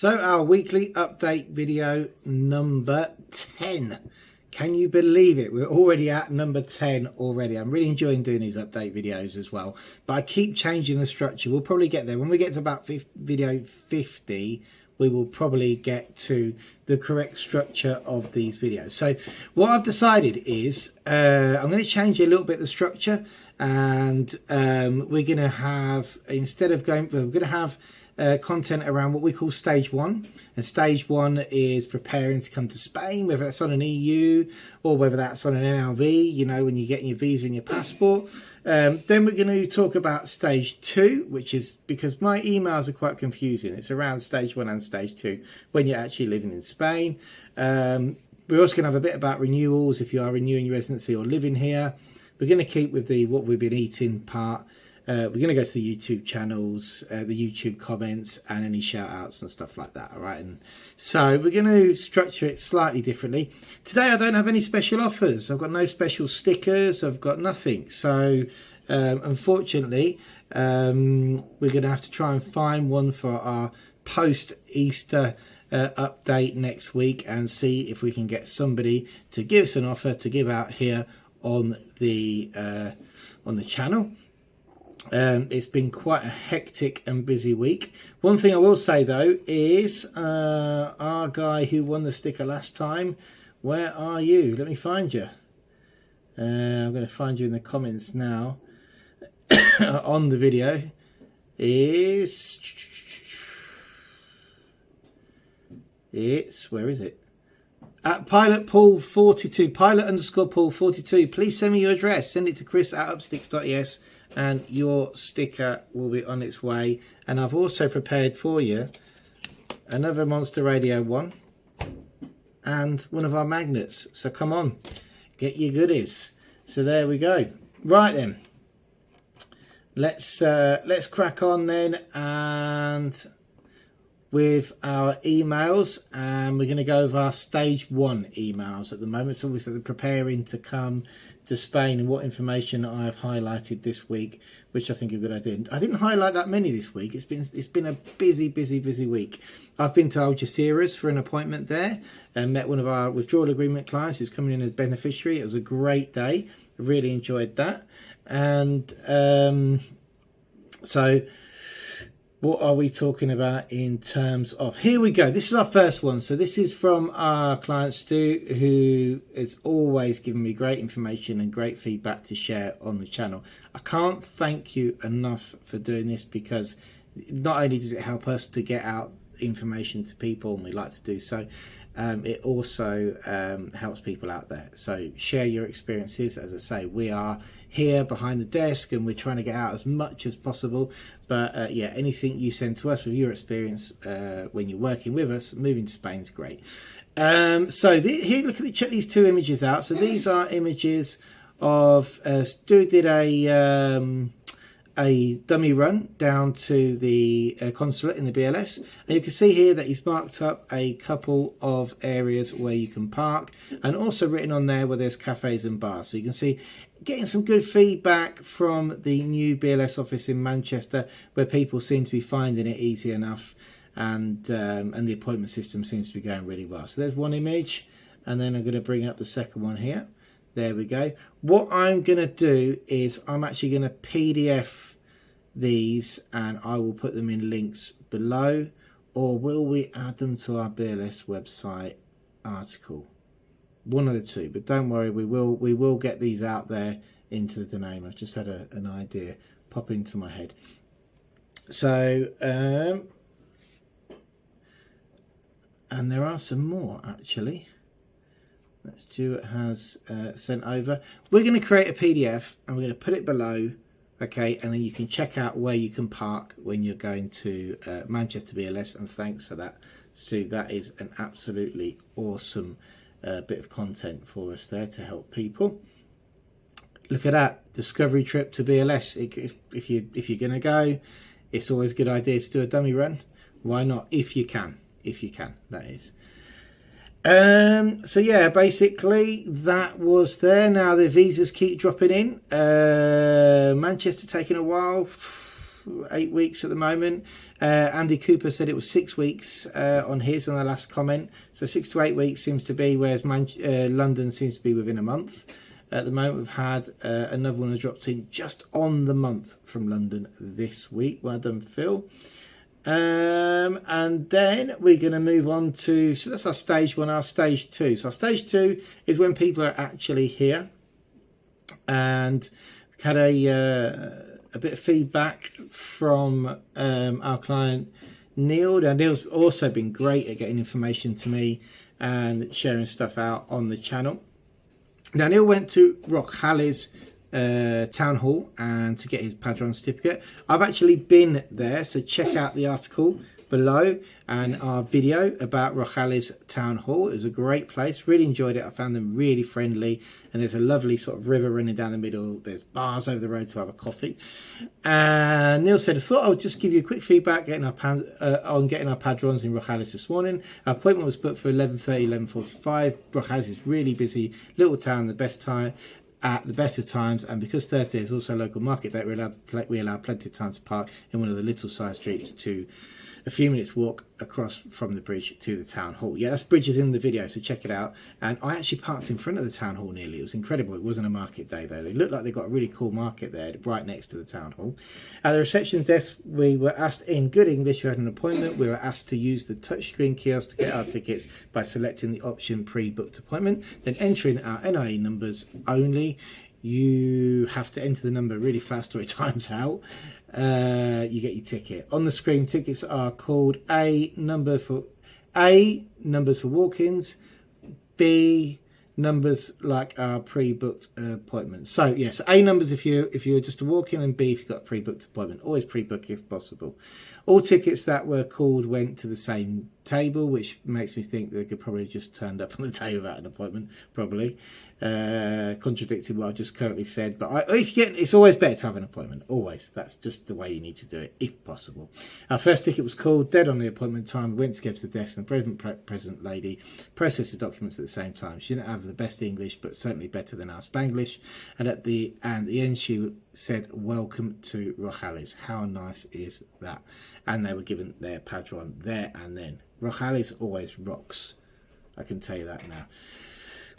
So our weekly update video number 10. Can you believe it? We're already at number 10 already. I'm really enjoying doing these update videos as well. But I keep changing the structure. We'll probably get there. When we get to about video 50, we will probably get to the correct structure of these videos. So what I've decided is I'm going to change a little bit the structure. And we're going to have, instead of going, we're going to have content around what we call stage 1, and stage 1 is preparing to come to Spain, whether that's on an EU or whether that's on an NLV, you know, when you're getting your visa and your passport. Then we're going to talk about stage 2, which is, because my emails are quite confusing, it's around stage 1 and stage 2 when you're actually living in Spain. We're also going to have a bit about renewals if you are renewing your residency or living here. We're going to keep with the what we've been eating part. We're going to go to the YouTube channels, the YouTube comments, and any shout outs and stuff like that. All right. And so we're going to structure it slightly differently. Today, I don't have any special offers. I've got no special stickers. I've got nothing. So unfortunately, we're going to have to try and find one for our post-Easter update next week and see if we can get somebody to give us an offer to give out here on the channel. It's been quite a hectic and busy week. One thing I will say though is our guy who won the sticker last time, where are you? Let me find you. I'm going to find you in the comments now. On the video is, it's, where is it? At Pilot Paul 42, pilot_Paul 42. Please send me your address. Send it to chris@upsticks.es and your sticker will be on its way. And I've also prepared for you another Monster Radio one and one of our magnets. So come on, get your goodies. So there we go. Right then, let's crack on then and with our emails, and we're going to go over our stage 1 emails at the moment. So we're preparing to come to Spain and what information I've highlighted this week, which I think is a good idea. I didn't highlight that many this week. It's been a busy week. I've been to Algeciras for an appointment there and met one of our withdrawal agreement clients who's coming in as beneficiary. It was a great day. I really enjoyed that. And so what are we talking about in terms of, here we go. This is our first one. So this is from our client Stu, who is always giving me great information and great feedback to share on the channel. I can't thank you enough for doing this, because not only does it help us to get out information to people, and we like to do so, it also helps people out there. So share your experiences. As I say, we are here behind the desk and we're trying to get out as much as possible. But yeah, anything you send to us with your experience when you're working with us, moving to Spain is great. So here, look at check these two images out. So these are images of Stu did a dummy run down to the consulate in the BLS, and you can see here that he's marked up a couple of areas where you can park, and also written on there where there's cafes and bars. So you can see getting some good feedback from the new BLS office in Manchester, where people seem to be finding it easy enough, and the appointment system seems to be going really well. So there's one image, and then I'm going to bring up the second one here. There we go. What I'm going to do is I'm actually going to PDF these and I will put them in links below, or will we add them to our BLS website article? One of the two, but don't worry, we will get these out there into the name. I've just had an idea pop into my head. So and there are some more actually that Stuart has sent over. We're going to create a PDF and we're going to put it below, okay, and then you can check out where you can park when you're going to Manchester BLS. And thanks for that, Stu. That is an absolutely awesome bit of content for us there to help people. Look at that discovery trip to BLS. If you're going to go, it's always a good idea to do a dummy run. Why not? If you can, that is. So yeah, basically that was there. Now the visas keep dropping in. Manchester taking a while. 8 weeks at the moment. Andy Cooper said it was 6 weeks on the last comment. So 6 to 8 weeks seems to be, whereas London seems to be within a month. At the moment, we've had another one that dropped in just on the month from London this week. Well done, Phil. And then we're going to move on to, so that's our stage 1, our stage 2. So our stage 2 is when people are actually here, and we had a bit of feedback from our client Neil. Now, Neil's also been great at getting information to me and sharing stuff out on the channel. Now, Neil went to Rojales Town Hall and to get his Padron certificate. I've actually been there, so check out the article below and our video about Rojales Town Hall. It was a great place, really enjoyed it. I found them really friendly, and there's a lovely sort of river running down the middle. There's bars over the road to have a coffee. And Neil said, I thought I would just give you a quick feedback on getting our Padrons in Rojales this morning. Our appointment was booked for 11:30, 11:45. Rojales is really busy, little town, the best time. At the best of times, and because Thursday is also a local market day, we allow plenty of time to park in one of the little side streets to a few minutes walk across from the bridge to the town hall. Yeah, that's bridges in the video, so check it out. And I actually parked in front of the town hall nearly. It was incredible. It wasn't a market day though. They looked like they got a really cool market there right next to the town hall. At the reception desk, we were asked in good English, we had an appointment. We were asked to use the touchscreen kiosk to get our tickets by selecting the option pre-booked appointment, then entering our NIE numbers only. You have to enter the number really fast or it times out. You get your ticket. On the screen, tickets are called numbers for walk-ins, B numbers like our pre-booked appointments. So yes, A numbers if you're just a walk-in, and B if you've got a pre-booked appointment. Always pre-book if possible. All tickets that were called went to the same table, which makes me think they could probably just turned up on the day without an appointment, probably. Contradicting what I've just currently said, but it's always better to have an appointment, always. That's just the way you need to do it, if possible. Our first ticket was called, dead on the appointment time. We went to go to the desk, and the present lady processed the documents at the same time. She didn't have the best English, but certainly better than our Spanglish, and at the end she said, welcome to Rojales. How nice is that? And they were given their Padron there and then. Rojales always rocks, I can tell you that now.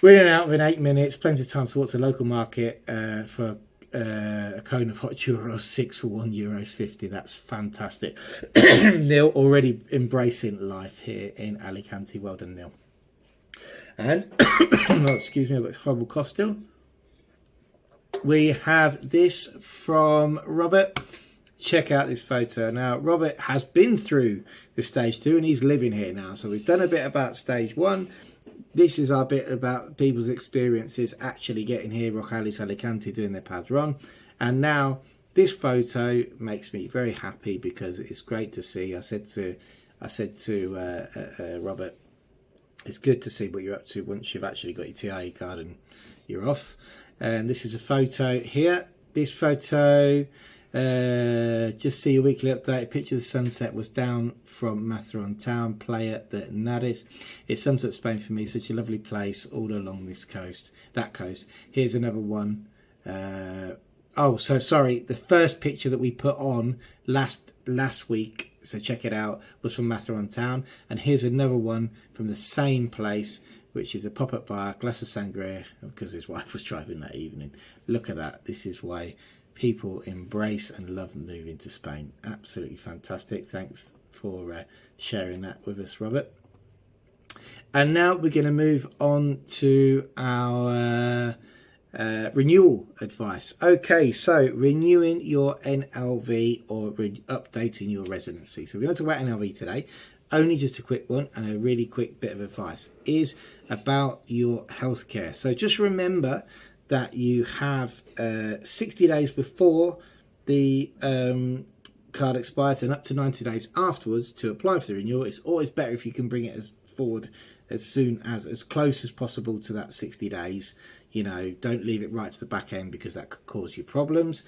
We're in and out within 8 minutes, plenty of time to walk to the local market for a cone of hot churros, 6 for €1.50. That's fantastic. Neil already embracing life here in Alicante. Well done, Neil. And, oh, excuse me, I've got this horrible cough still. We have this from Robert. Check out this photo. Now, Robert has been through the stage 2 and he's living here now. So we've done a bit about stage 1. This is our bit about people's experiences actually getting here, Rojales Alicante, doing their Padron. And now this photo makes me very happy because it's great to see. I said to Robert, it's good to see what you're up to once you've actually got your TIE card and you're off. And this is a photo here. This photo, just see a weekly update. Picture of the sunset was down from Matheron Town, Playa de Nares. It sums up Spain for me, such a lovely place all along this coast, that coast. Here's another one. Oh, so sorry, the first picture that we put on last week, so check it out, was from Matheron Town. And here's another one from the same place, which is a pop-up bar, glass of sangria, because his wife was driving that evening. Look at that. This is why people embrace and love moving to Spain. Absolutely fantastic. Thanks for sharing that with us, Robert. And now we're going to move on to our renewal advice. Okay, so renewing your NLV or updating your residency. So we're going to talk about NLV today. Only just a quick one, and a really quick bit of advice is about your healthcare. So just remember that you have 60 days before the card expires and up to 90 days afterwards to apply for the renewal. It's always better if you can bring it forward as close as possible to that 60 days. You know, don't leave it right to the back end because that could cause you problems.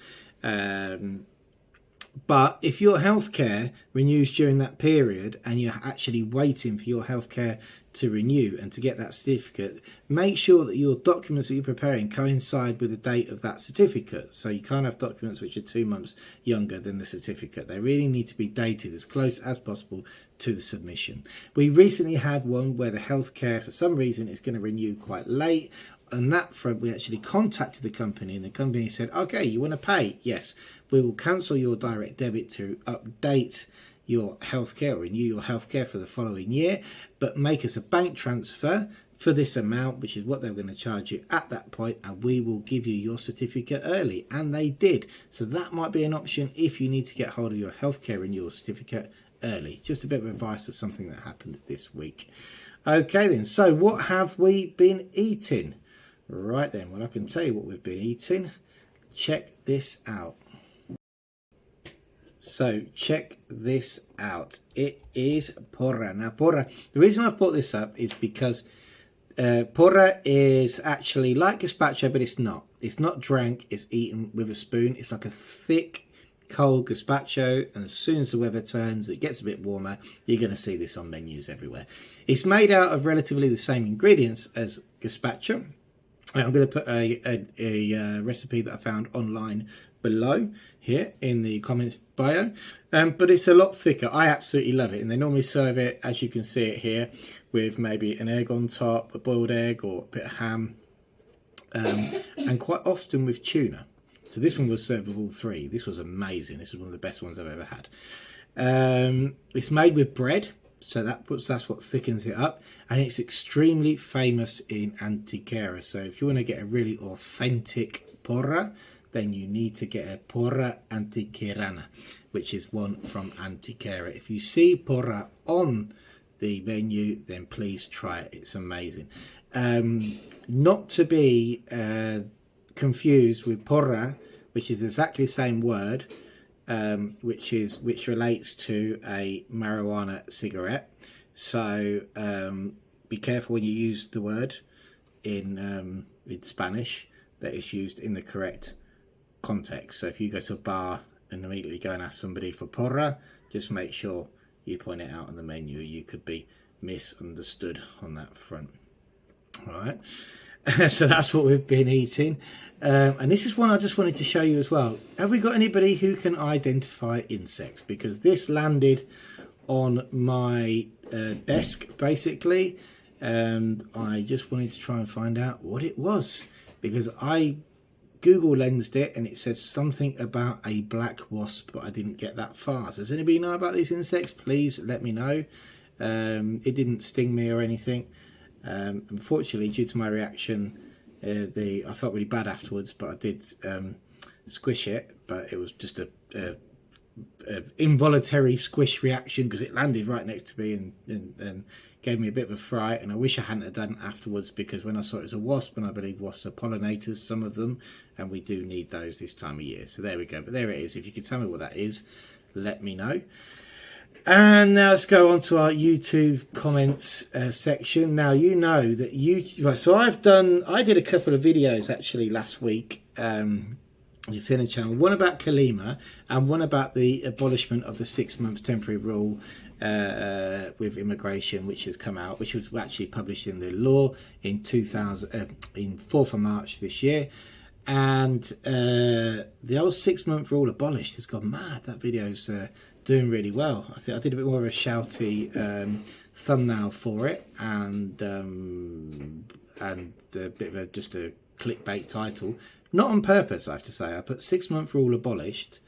But if your healthcare renews during that period and you're actually waiting for your healthcare to renew and to get that certificate, make sure that your documents that you're preparing coincide with the date of that certificate. So you can't have documents which are 2 months younger than the certificate. They really need to be dated as close as possible to the submission. We recently had one where the healthcare, for some reason, is going to renew quite late. On that front, we actually contacted the company, and the company said, okay, you want to pay? Yes, we will cancel your direct debit to update your healthcare or renew your healthcare for the following year, but make us a bank transfer for this amount, which is what they're going to charge you at that point, and we will give you your certificate early. And they did. So that might be an option if you need to get hold of your healthcare renewal certificate early. Just a bit of advice of something that happened this week. Okay then, so what have we been eating? Right then, well, I can tell you what we've been eating. Check this out. So check this out. It is porra. Now porra, the reason I've brought this up is because porra is actually like gazpacho, but it's not. It's not drank, it's eaten with a spoon. It's like a thick, cold gazpacho, and as soon as the weather turns, it gets a bit warmer, you're going to see this on menus everywhere. It's made out of relatively the same ingredients as gazpacho. I'm going to put a recipe that I found online below here in the comments bio, but it's a lot thicker. I absolutely love it, and they normally serve it, as you can see it here, with maybe an egg on top, a boiled egg or a bit of ham, and quite often with tuna. So this one was served with all three. This was amazing. This was one of the best ones I've ever had. It's made with bread, so that's what thickens it up, and it's extremely famous in Antequera. So if you want to get a really authentic porra, then you need to get a porra antiquerana, which is one from Antequera. If you see porra on the menu, then please try it. It's amazing. Not to be confused with porra, which is exactly the same word, which relates to a marijuana cigarette. So be careful when you use the word in Spanish, that it's used in the correct context. So if you go to a bar and immediately go and ask somebody for porra, just make sure you point it out on the menu. You could be misunderstood on that front. All right. So that's what we've been eating, and this is one I just wanted to show you as well. Have we got anybody who can identify insects? Because this landed on my desk basically, and I just wanted to try and find out what it was, because I Google lensed it and it said something about a black wasp, but I didn't get that far. So does anybody know about these insects? Please let me know. It didn't sting me or anything. Unfortunately, due to my reaction, I felt really bad afterwards, but I did squish it, but it was just a involuntary squish reaction because it landed right next to me and gave me a bit of a fright, and I wish I hadn't have done it afterwards, because when I saw it as a wasp, and I believe wasps are pollinators, some of them, and we do need those this time of year. So there we go, but there it is. If you can tell me what that is, let me know. And now let's go on to our YouTube comments section. Now, you know that right, so I did a couple of videos actually last week, it's in the channel, one about Kalima and one about the abolishment of the 6-month temporary rule with immigration, which has come out, which was actually published in the law in 4th of March this year. And the old 6-month rule abolished has gone mad. That video's doing really well. I think I did a bit more of a shouty thumbnail for it, and a bit of just a clickbait title. Not on purpose, I have to say. I put 6-month rule abolished,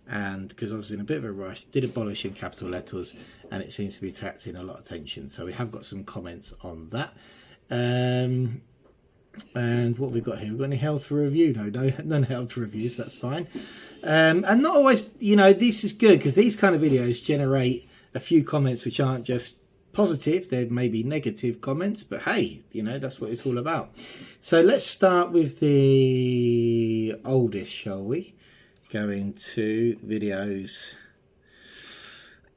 and because I was in a bit of a rush, did abolish in capital letters, and it seems to be attracting a lot of attention. So we have got some comments on that. And what we've got here, we've got any health review? No, none health reviews, that's fine. And not always, you know, this is good because these kind of videos generate a few comments which aren't just positive, there may be negative comments, but hey, you know, that's what it's all about. So let's start with the oldest, shall we? Go into videos.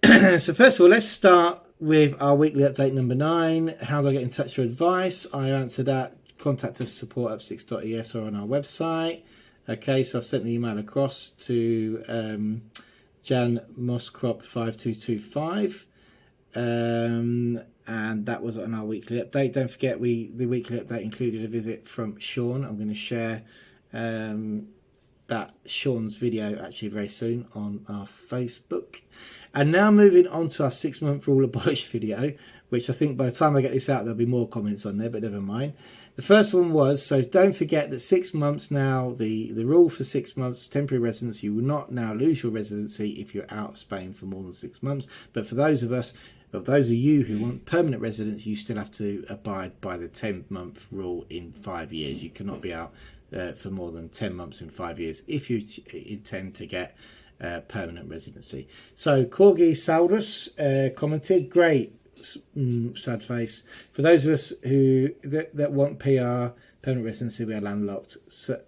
So first of all, let's start with our weekly update number 9. How do I get in touch for advice? I answered that. Contact us, support@upsticks.es, or on our website. Okay, so I've sent the email across to Jan Moscrop 5225. And that was on our weekly update. Don't forget, the weekly update included a visit from Sean. I'm going to share that Sean's video actually very soon on our Facebook. And now moving on to our 6-month rule abolished video, which I think by the time I get this out there'll be more comments on there, but never mind. The first one was, so don't forget that 6 months now, the rule for 6 months temporary residency, you will not now lose your residency if you're out of Spain for more than 6 months. But for those of you who want permanent residence, you still have to abide by the 10-month rule in 5 years. You cannot be out for more than 10 months in 5 years if you intend to get permanent residency. So Corgi Saurus commented, great, sad face. For those of us who that want PR, permanent residency, we are landlocked. So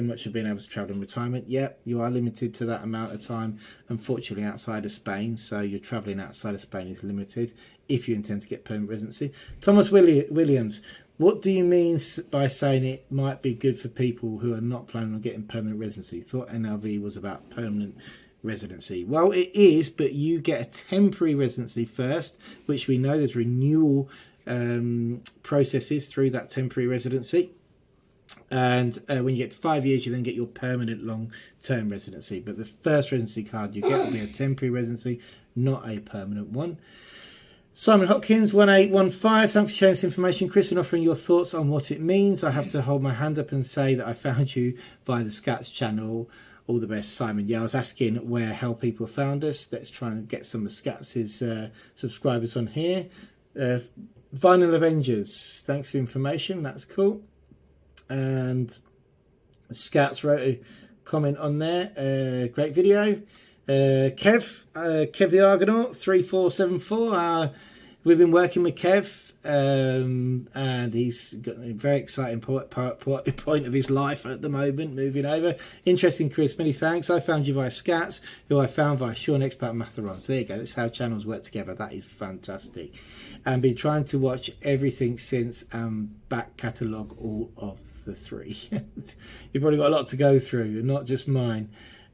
much of being able to travel in retirement. Yep, you are limited to that amount of time, unfortunately, outside of Spain. So your travelling outside of Spain is limited if you intend to get permanent residency. Thomas Williams, what do you mean by saying it might be good for people who are not planning on getting permanent residency? Thought NLV was about permanent residency. Well, it is, but you get a temporary residency first, which we know there's renewal processes through that temporary residency. And when you get to 5 years, you then get your permanent long-term residency. But the first residency card you get will be a temporary residency, not a permanent one. Simon Hopkins 1815, thanks for sharing this information, Chris, and offering your thoughts on what it means. I have to hold my hand up and say that I found you via the Scats channel. All the best, Simon. Yeah, I was asking how people found us. Let's try and get some of Scats' subscribers on here. Vinyl Avengers, thanks for information. That's cool. And Scats wrote a comment on there. Great video. Kev the Argonaut 3474. We've been working with Kev, and he's got a very exciting point of his life at the moment, moving over. Interesting, Chris, many thanks. I found you via Scats, who I found via Sean Expat Matheron. So there you go, that's how channels work together. That is fantastic. And been trying to watch everything since, back catalogue all of the 3. You've probably got a lot to go through, not just mine.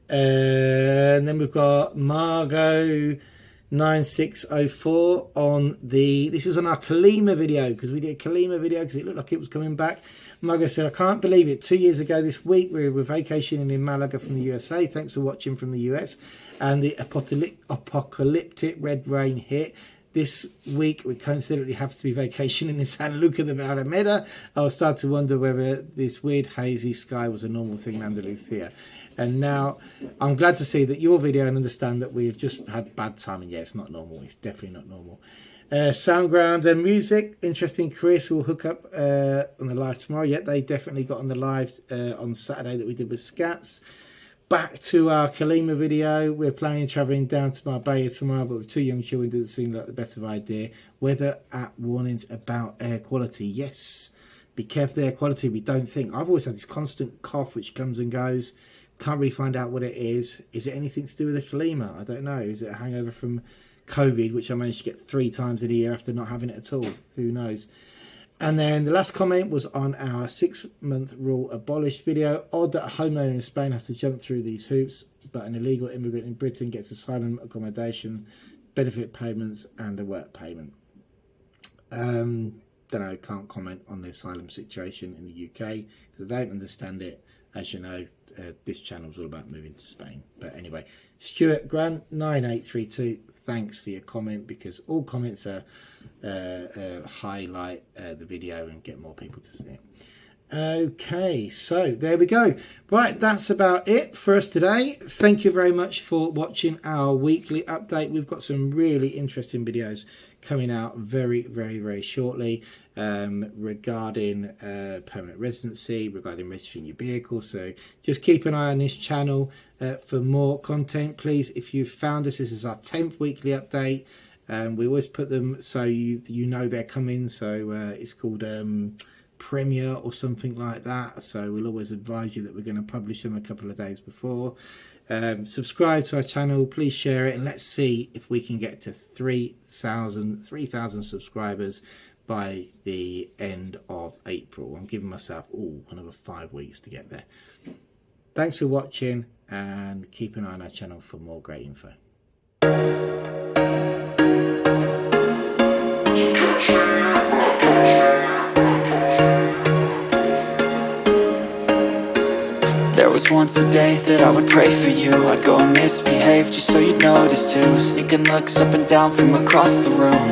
And then we've got Margot 9604 on this is on our Kalima video, because we did a Kalima video because it looked like it was coming back. Margot said, I can't believe it, 2 years ago this week we were vacationing in Malaga from the USA. Thanks for watching from the US. And the apocalyptic red rain hit. This week we coincidentally have to be vacationing in San Luca de Barrameda. I was starting to wonder whether this weird hazy sky was a normal thing in Andalusia. And now I'm glad to see that your video and understand that we've just had bad timing. Yeah, it's not normal. It's definitely not normal. Soundground and music. Interesting. Chris will hook up on the live tomorrow. Yeah, they definitely got on the live on Saturday that we did with Scats. Back to our Kalima video. We're planning on travelling down to Marbella tomorrow, but with 2 young children doesn't seem like the best of idea. Weather at warnings about air quality. Yes, be careful of air quality. We don't think. I've always had this constant cough which comes and goes. Can't really find out what it is. Is it anything to do with the Kalima? I don't know. Is it a hangover from COVID, which I managed to get 3 times in a year after not having it at all? Who knows? And then the last comment was on our 6-month rule abolished video. Odd that a homeowner in Spain has to jump through these hoops, but an illegal immigrant in Britain gets asylum, accommodation, benefit payments, and a work payment. Don't know, can't comment on the asylum situation in the UK because I don't understand it. As you know, this channel is all about moving to Spain. But anyway, Stuart Grant 9832, thanks for your comment, because all comments are highlight the video and get more people to see it. Okay, so there we go. Right, that's about it for us today. Thank you very much for watching our weekly update. We've got some really interesting videos coming out very, very, very shortly regarding permanent residency, regarding registering your vehicle. So just keep an eye on this channel for more content. Please, if you've found us, this is our 10th weekly update. We always put them so you know they're coming. So it's called Premiere or something like that. So we'll always advise you that we're going to publish them a couple of days before. Subscribe to our channel, please share it, and let's see if we can get to 3,000 subscribers by the end of April. I'm giving myself another 5 weeks to get there. Thanks for watching. and keep an eye on our channel for more great info. There was once a day that I would pray for you. I'd go and misbehave just so you'd notice too. Sneaking looks up and down from across the room.